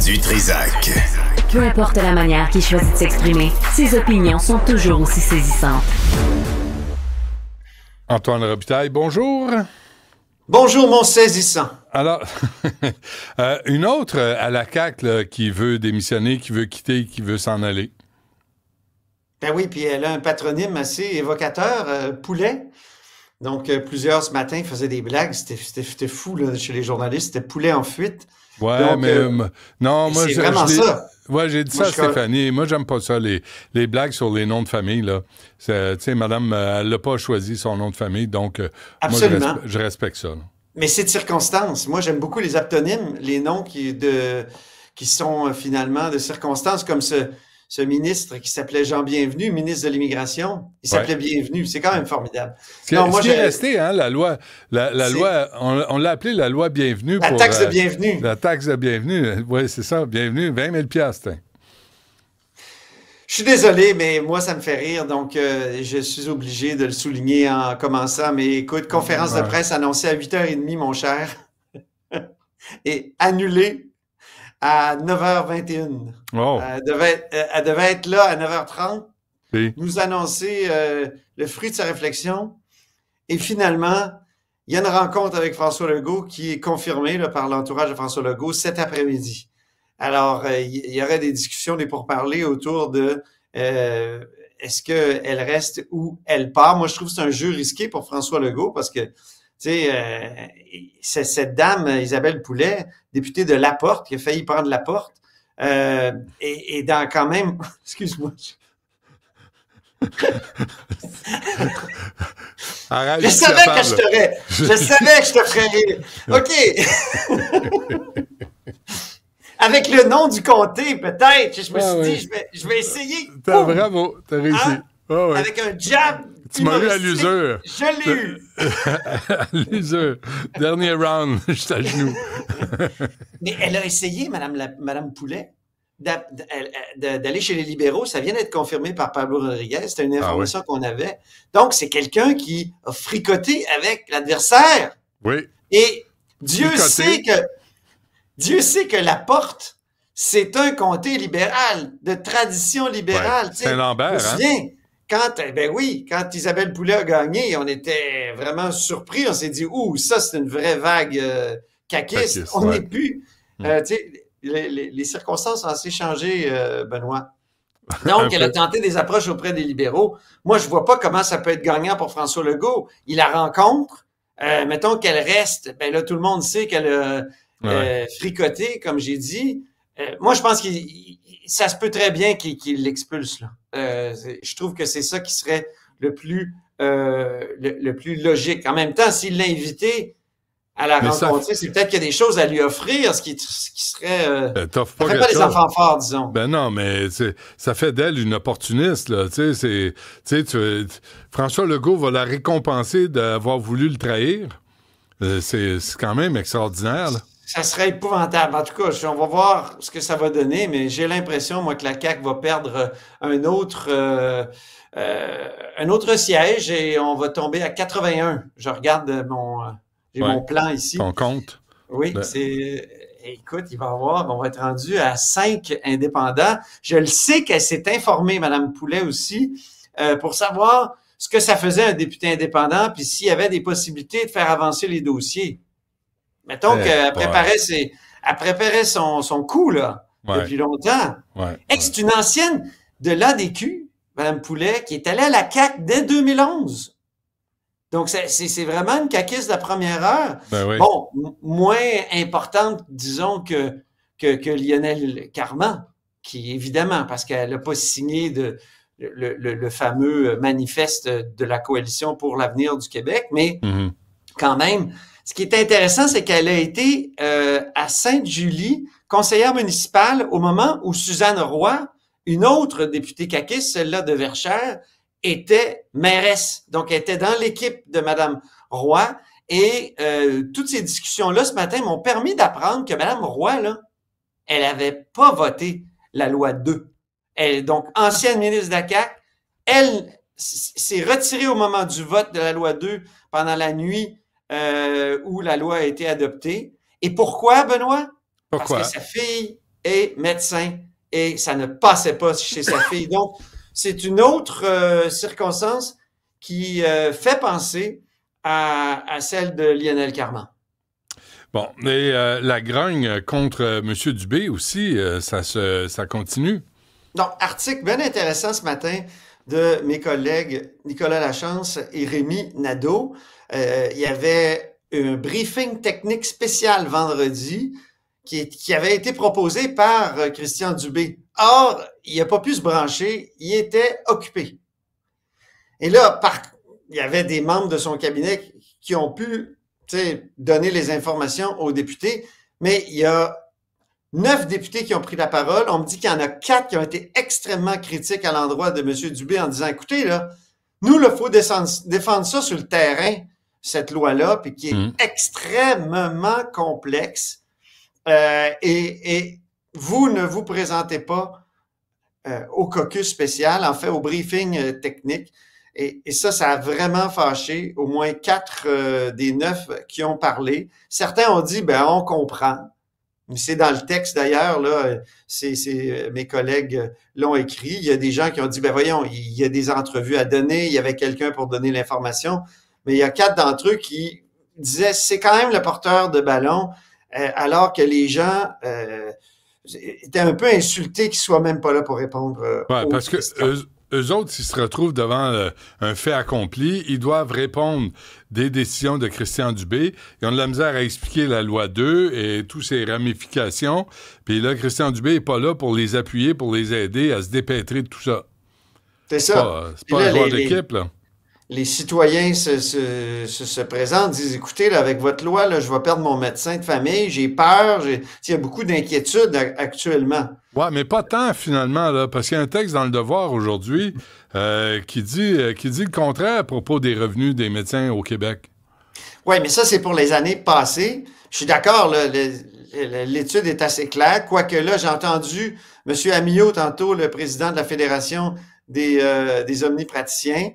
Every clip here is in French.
Du Trizac. Peu importe la manière qu'il choisit de s'exprimer, ses opinions sont toujours aussi saisissantes. Antoine Robitaille, bonjour. Bonjour, mon saisissant. Alors, une autre à la CAQ là, qui veut démissionner, qui veut quitter, qui veut s'en aller. Ben oui, puis elle a un patronyme assez évocateur, Poulet. Donc, plusieurs ce matin faisaient des blagues. C'était fou là, chez les journalistes. C'était Poulet en fuite. Ouais, donc, mais non, moi, c'est vraiment ça. Ouais, j'ai dit Moi, ça à Stéphanie. Moi, j'aime pas ça, les blagues sur les noms de famille, là. Tu sais, madame, elle n'a pas choisi son nom de famille, donc Absolument. moi, je respecte ça. Là. Mais c'est de circonstance. Moi, j'aime beaucoup les aptonymes, les noms qui sont finalement de circonstances, comme ce ministre qui s'appelait Jean Bienvenu, ministre de l'Immigration. Il s'appelait Bienvenu. C'est quand même formidable. Ce qui est resté, hein, la loi, loi, on l'a appelée la loi Bienvenue. La taxe de bienvenue. La taxe de bienvenue. Oui, c'est ça, bienvenue, 20 000 $. Je suis désolé, mais moi, ça me fait rire, donc je suis obligé de le souligner en commençant. Mais écoute, conférence de presse annoncée à 8h30, mon cher, et annulée à 9h21. Oh. Elle devait être là à 9h30, oui. Nous annoncer le fruit de sa réflexion. Et finalement, il y a une rencontre avec François Legault qui est confirmée là, par l'entourage de François Legault cet après-midi. Alors, il y aurait des discussions, des pourparlers autour de est-ce qu'elle reste ou elle part. Moi, je trouve que c'est un jeu risqué pour François Legault parce que, tu sais, cette dame, Isabelle Poulet, députée de Laporte, qui a failli prendre Laporte, et dans quand même... Excuse-moi. Arrête, je savais que je te ferais rire. OK. Avec le nom du comté, peut-être. Je me suis dit, je vais essayer. Bravo, t'as réussi. Hein? Oh, oui. Avec un jab. Tu m'as eu à l'usure. Je l'ai eu. À l'usure. Dernier round, je suis à genoux. Mais elle a essayé, Madame Poulet, d'aller chez les libéraux. Ça vient d'être confirmé par Pablo Rodriguez. C'était une information qu'on avait. Donc, c'est quelqu'un qui a fricoté avec l'adversaire. Oui. Et Dieu sait que Laporte, c'est un comté libéral, de tradition libérale. Ouais, Saint-Lambert, je me souviens, quand Isabelle Poulet a gagné, on était vraiment surpris. On s'est dit, ça, c'est une vraie vague caquiste. On n'est plus... tu sais, les circonstances ont assez changé, Benoît. Donc, elle a tenté des approches auprès des libéraux. Moi, je vois pas comment ça peut être gagnant pour François Legault. Il la rencontre. Mettons qu'elle reste. Ben là, tout le monde sait qu'elle a fricoté, comme j'ai dit. Moi, je pense que ça se peut très bien qu'il l'expulse. Là. Je trouve que c'est ça qui serait le plus logique. En même temps, s'il l'a invité à la rencontrer, c'est peut-être qu'il y a des choses à lui offrir, ce qui serait... ça fait pas les enfants forts, disons. Ben non, mais ça fait d'elle une opportuniste, là. François Legault va la récompenser d'avoir voulu le trahir. C'est quand même extraordinaire, là. Ça serait épouvantable. En tout cas, on va voir ce que ça va donner, mais j'ai l'impression, moi, que la CAQ va perdre un autre siège et on va tomber à 81. Je regarde mon plan ici. Ton compte. Oui, écoute, on va être rendu à 5 indépendants. Je le sais qu'elle s'est informée, Mme Poulet aussi, pour savoir ce que ça faisait un député indépendant, puis s'il y avait des possibilités de faire avancer les dossiers. Mettons qu'elle préparait son coup, là, depuis longtemps. C'est une ancienne de l'ADQ, Mme Poulet, qui est allée à la CAQ dès 2011. Donc, c'est vraiment une caquiste de la première heure. Ben oui. Bon, moins importante, disons, que Lionel Carman, qui, évidemment, parce qu'elle n'a pas signé le fameux manifeste de la Coalition pour l'avenir du Québec, mais quand même, ce qui est intéressant, c'est qu'elle a été à Sainte-Julie conseillère municipale au moment où Suzanne Roy, une autre députée caquiste, celle-là de Verchères, était mairesse. Donc, elle était dans l'équipe de Mme Roy. Et toutes ces discussions-là ce matin m'ont permis d'apprendre que Mme Roy, là, elle n'avait pas voté la loi 2. Elle, donc, ancienne ministre de la CAQ, elle s'est retirée au moment du vote de la loi 2 pendant la nuit où la loi a été adoptée. Et pourquoi, Benoît? Pourquoi? Parce que sa fille est médecin et ça ne passait pas chez sa fille. Donc, c'est une autre circonstance qui fait penser à celle de Lionel Carman. Bon, et la grogne contre M. Dubé aussi, ça continue. Donc, article bien intéressant ce matin de mes collègues Nicolas Lachance et Rémi Nadeau. Il y avait un briefing technique spécial vendredi qui avait été proposé par Christian Dubé. Or, il n'a pas pu se brancher, il était occupé. Et là, il y avait des membres de son cabinet qui ont pu donner les informations aux députés, mais il y a 9 députés qui ont pris la parole. On me dit qu'il y en a 4 qui ont été extrêmement critiques à l'endroit de M. Dubé en disant, écoutez, là, nous, il faut défendre ça sur le terrain, cette loi-là, puis qui est extrêmement complexe. Et vous ne vous présentez pas au caucus spécial, en fait, au briefing technique. Et ça a vraiment fâché au moins 4 des 9 qui ont parlé. Certains ont dit, on comprend. C'est dans le texte d'ailleurs, là, mes collègues l'ont écrit. Il y a des gens qui ont dit, voyons, il y a des entrevues à donner, il y avait quelqu'un pour donner l'information. Mais il y a 4 d'entre eux qui disaient, c'est quand même le porteur de ballon, alors que les gens étaient un peu insultés qu'ils soient même pas là pour répondre aux parce questions. Que eux autres, s'ils se retrouvent devant un fait accompli, ils doivent répondre des décisions de Christian Dubé. Ils ont de la misère à expliquer la loi 2 et toutes ses ramifications. Puis là, Christian Dubé n'est pas là pour les appuyer, pour les aider à se dépêtrer de tout ça. C'est ça. C'est pas un joueur d'équipe, là. Les citoyens se présentent, disent, écoutez, là, avec votre loi, là, je vais perdre mon médecin de famille, j'ai peur, il y a beaucoup d'inquiétudes actuellement. Oui, mais pas tant, finalement, là, parce qu'il y a un texte dans Le Devoir aujourd'hui qui dit le contraire à propos des revenus des médecins au Québec. Oui, mais ça, c'est pour les années passées. Je suis d'accord, là, l'étude est assez claire, quoique là, j'ai entendu M. Amillot, tantôt, le président de la Fédération des omnipraticiens.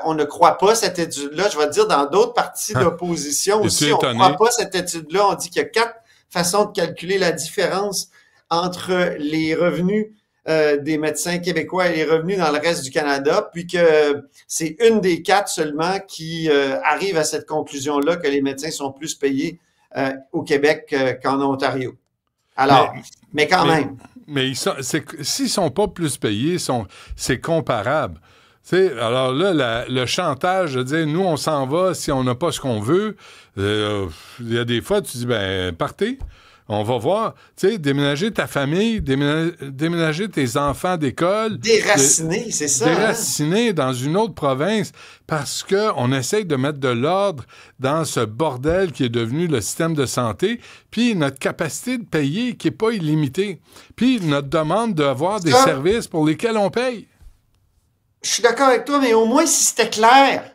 On ne croit pas cette étude-là. Je vais te dire, dans d'autres partis d'opposition aussi, on ne croit pas cette étude-là. On dit qu'il y a 4 façons de calculer la différence entre les revenus des médecins québécois et les revenus dans le reste du Canada, puis que c'est une des 4 seulement qui arrive à cette conclusion-là que les médecins sont plus payés au Québec qu'en Ontario. Alors, mais quand même. Mais s'ils ne sont pas plus payés, c'est comparable. T'sais, alors là, le chantage de dire « nous, on s'en va si on n'a pas ce qu'on veut », il y a des fois, tu dis « partez, on va voir. » Tu sais, déménager ta famille, déménager tes enfants d'école. Déraciner, c'est ça. Déraciner dans une autre province parce qu'on essaye de mettre de l'ordre dans ce bordel qui est devenu le système de santé, puis notre capacité de payer qui n'est pas illimitée, puis notre demande d'avoir des services pour lesquels on paye. Je suis d'accord avec toi, mais au moins si c'était clair.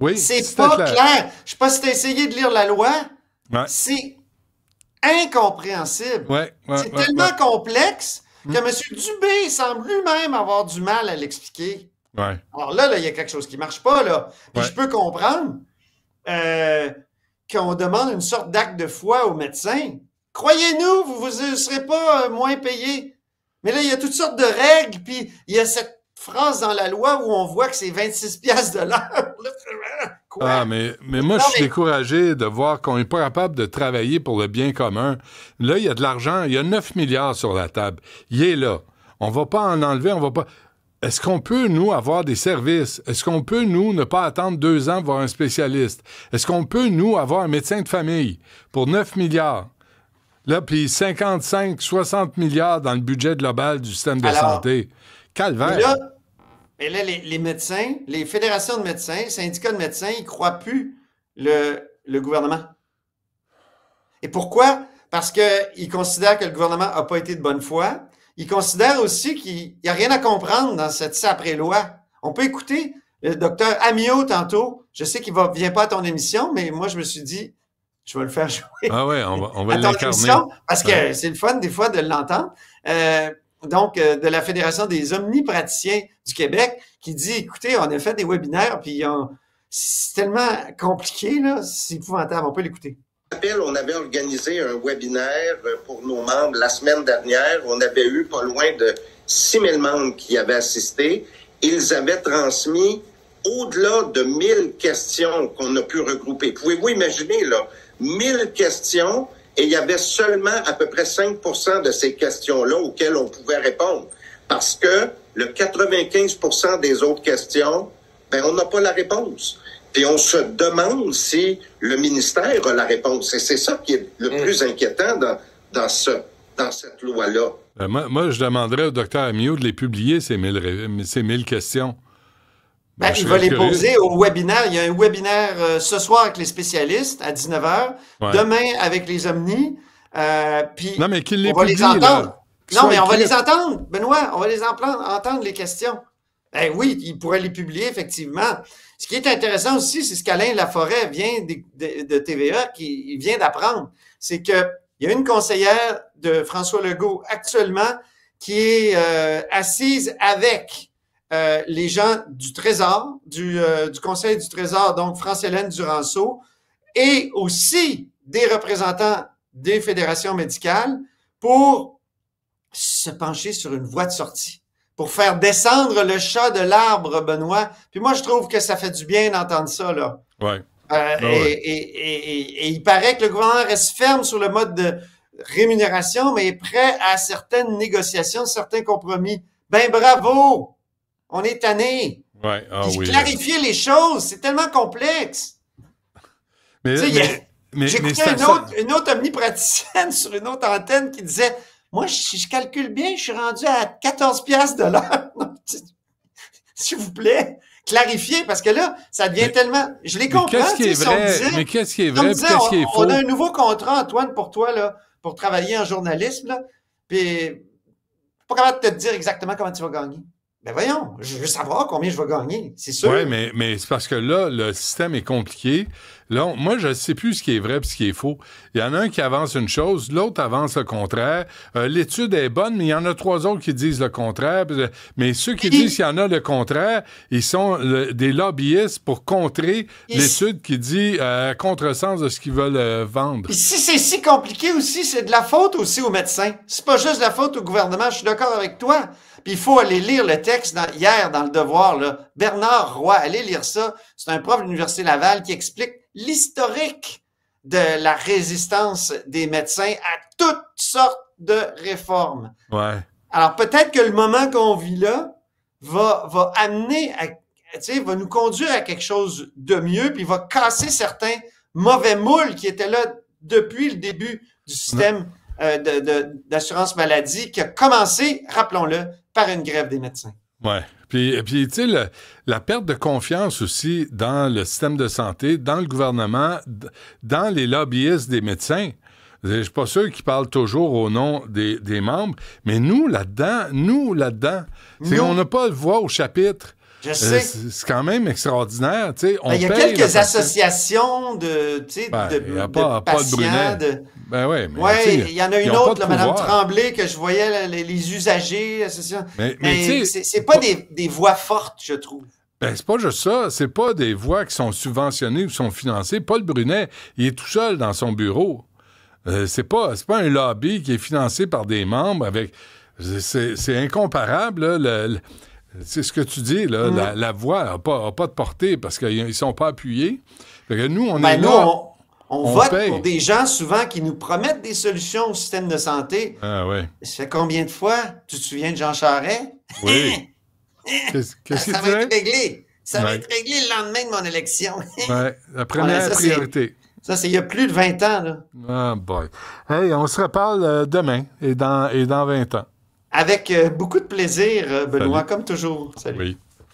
Oui, c'est pas clair. Je sais pas si tu as essayé de lire la loi. Ouais. C'est incompréhensible. C'est tellement complexe que M. Dubé semble lui-même avoir du mal à l'expliquer. Ouais. Alors là, il y a quelque chose qui marche pas, là. Puis je peux comprendre qu'on demande une sorte d'acte de foi aux médecins. Croyez-nous, vous ne serez pas moins payés. Mais là, il y a toutes sortes de règles, puis il y a cette phrase dans la loi où on voit que c'est 26 piastres de l'heure. Quoi? Ah, mais moi, je suis découragé de voir qu'on n'est pas capable de travailler pour le bien commun. Là, il y a de l'argent, il y a 9 milliards sur la table. Il est là. On ne va pas en enlever, on va pas... Est-ce qu'on peut, nous, avoir des services? Est-ce qu'on peut, nous, ne pas attendre 2 ans pour voir un spécialiste? Est-ce qu'on peut, nous, avoir un médecin de famille pour 9 milliards? Là, puis 55, 60 milliards dans le budget global du système de santé. Calvaire. Et là, les médecins, les fédérations de médecins, les syndicats de médecins, ils ne croient plus le gouvernement. Et pourquoi? Parce qu'ils considèrent que le gouvernement n'a pas été de bonne foi. Ils considèrent aussi qu'il n'y a rien à comprendre dans cette sapré-loi. On peut écouter le docteur Amillot tantôt. Je sais qu'il ne vient pas à ton émission, mais moi, je me suis dit, je vais le faire jouer. Ah ouais, on va l'incarner. Parce que c'est le fun, des fois, de l'entendre. Donc, de la Fédération des omnipraticiens du Québec, qui dit, écoutez, on a fait des webinaires, puis c'est tellement compliqué, là, c'est épouvantable. On peut l'écouter. rappelle, on avait organisé un webinaire pour nos membres la semaine dernière. On avait eu pas loin de 6000 membres qui avaient assisté. Ils avaient transmis au-delà de 1000 questions qu'on a pu regrouper. Pouvez-vous imaginer, là, 1000 questions, et il y avait seulement à peu près 5% de ces questions-là auxquelles on pouvait répondre. Parce que le 95% des autres questions, ben, on n'a pas la réponse. Puis on se demande si le ministère a la réponse. Et c'est ça qui est le plus inquiétant dans cette loi-là. Moi, je demanderais au docteur Amyot de les publier, ces 1000 questions. Ben, il va les poser au webinaire. Il y a un webinaire ce soir avec les spécialistes à 19h. Ouais. Demain avec les Omnis. Puis non, mais qu'il les on va publie, les entendre. Non, mais on va écrit. les entendre, Benoît. On va les entendre, les questions. Ben oui, il pourrait les publier, effectivement. Ce qui est intéressant aussi, c'est ce qu'Alain Laforêt vient de TVA, qui vient d'apprendre. C'est qu'il y a une conseillère de François Legault actuellement qui est assise avec les gens du Trésor, du Conseil du Trésor, donc France-Hélène Duranceau, et aussi des représentants des fédérations médicales pour se pencher sur une voie de sortie, pour faire descendre le chat de l'arbre, Benoît. Puis moi, je trouve que ça fait du bien d'entendre ça, là. Ouais. Et il paraît que le gouvernement reste ferme sur le mode de rémunération, mais est prêt à certaines négociations, certains compromis. Ben bravo! On est tanné. Ouais. Clarifier les choses, c'est tellement complexe. J'ai écouté une autre omnipraticienne sur une autre antenne qui disait « Moi, je calcule bien, je suis rendu à 14 piastres de l'heure. » S'il vous plaît, clarifier, parce que là, ça devient tellement... Je les comprends. Qu'est-ce qui est vrai? Mais qu'est-ce qui est vrai? Qu'est-ce qui est faux? On a un nouveau contrat, Antoine, pour toi, là, pour travailler en journalisme, là, puis je suis pas capable de te dire exactement comment tu vas gagner. Ben voyons, je veux savoir combien je vais gagner, c'est sûr. Oui, mais c'est parce que là, le système est compliqué. Là, moi, je ne sais plus ce qui est vrai et ce qui est faux. Il y en a un qui avance une chose, l'autre avance le contraire. L'étude est bonne, mais il y en a 3 autres qui disent le contraire. Mais ceux qui disent qu'il y en a le contraire, ils sont des lobbyistes pour contrer l'étude qui dit contresens de ce qu'ils veulent vendre. Puis si c'est si compliqué aussi, c'est de la faute aussi aux médecins. C'est pas juste de la faute au gouvernement, je suis d'accord avec toi. Puis il faut aller lire le texte hier dans Le Devoir, là. Bernard Roy, allez lire ça. C'est un prof de l'Université Laval qui explique l'historique de la résistance des médecins à toutes sortes de réformes. Ouais. Alors peut-être que le moment qu'on vit là va amener va nous conduire à quelque chose de mieux, puis va casser certains mauvais moules qui étaient là depuis le début du système d'assurance maladie qui a commencé, rappelons-le, par une grève des médecins. Oui. Puis tu sais, la perte de confiance aussi dans le système de santé, dans le gouvernement, dans les lobbyistes des médecins. Je ne suis pas sûr qu'ils parlent toujours au nom des membres, mais nous, là-dedans, on n'a pas le voix au chapitre. Je sais. C'est quand même extraordinaire. Il y a quelques associations de patients. Ben oui, mais ouais, il y en a une autre, là, Mme Tremblay, que je voyais, les usagers. Mais c'est pas des voix fortes, je trouve. Ben, c'est pas juste ça. C'est pas des voix qui sont subventionnées ou qui sont financées. Paul Brunet, il est tout seul dans son bureau. C'est pas un lobby qui est financé par des membres avec... C'est incomparable, là, c'est ce que tu dis, là, la voix n'a pas de portée parce qu'ils ne sont pas appuyés. Fait que nous, on est là... On vote pour des gens souvent qui nous promettent des solutions au système de santé. Ah oui. Ça fait combien de fois? Tu te souviens de Jean Charest? Oui. Qu'est-ce que ça va être réglé. Ça va être réglé le lendemain de mon élection. Oui, la première priorité. Ça, c'est il y a plus de 20 ans, là. Ah boy. Hey, on se reparle demain et dans 20 ans. Avec beaucoup de plaisir, Benoît, comme toujours. Salut. Oui.